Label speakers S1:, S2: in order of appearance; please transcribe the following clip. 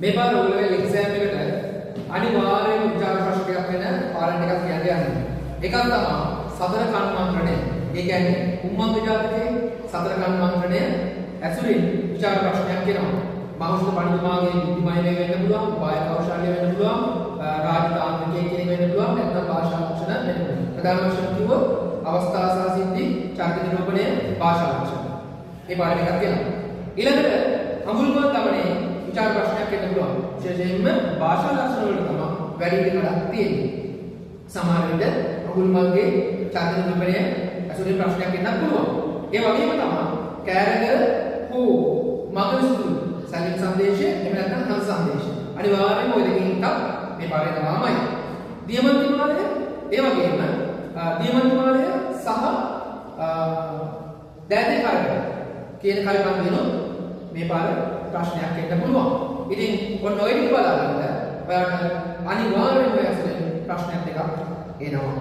S1: මේ පාර ඔයගොල්ලෝ එක්සෑම් එකට අනිවාර්යයෙන්ම විචාර ප්‍රශ්නයක් වෙන පාරණ එකක් කියන්න යන්නේ. එකක් තමයි සතර කර්මාන්තරණය. ඒ කියන්නේ උම්මංග ජාතකයේ සතර කර්මාන්තරණය ඇසුරින් විචාර ප්‍රශ්නයක් වෙනවා. මහෞෂධ පඬිතුමාගේ බුද්ධිමය වෙන්න පුළුවන්, වාය කෞශල්‍ය වෙන්න පුළුවන්, රාජතාන්ත්‍රිකයේ කියන වෙන්න පුළුවන්, නැත්නම් භාෂා ලක්ෂණ වෙන්න පුළුවන්. ප්‍රධාන වශයෙන් කිව්වොත් අවස්ථා සහ සිද්ධි, චරිත නිරූපණය, භාෂා ලක්ෂණ. මේ පාඩම එකක් වෙනවා. ඊළඟට අමුල්ගොන් ගමනේ විචාර ප්‍රශ්නයක් වෙන්න පුළුවන්. විශේෂයෙන්ම භාෂා ලක්ෂණ වලට තමයි වැඩි ඉඩකඩක් තියෙන්නේ. සමහර විට අමුල්මල්ගේ චරිත නිරූපණය ඇසුරින් ප්‍රශ්නයක් වෙන්නත් පුළුවන්. ඒ වගේම තමයි කෑරගල හෝ මගවිසුතු සංගීත සංදේශය එහෙම නැත්නම් හංස සංදේශය. අනිවාර්යයෙන්ම ඔය දෙකෙන් එකක් මේ පාඩේ තමාමයි. දියමන්තිමාලය ඒ වගේම දියමන්තිමාලය සහ දෑතේ කාර්යය කියන කල්පම් වෙනොත් මේ පාර ප්‍රශ්නයක් එන්න පුළුවන්. ඉතින් ඔන්න ඔය ටික බලන්න ඔයාලට අනිවාර්යයෙන්ම ඇසුරෙන් ප්‍රශ්නයක් දෙකක් එනවා.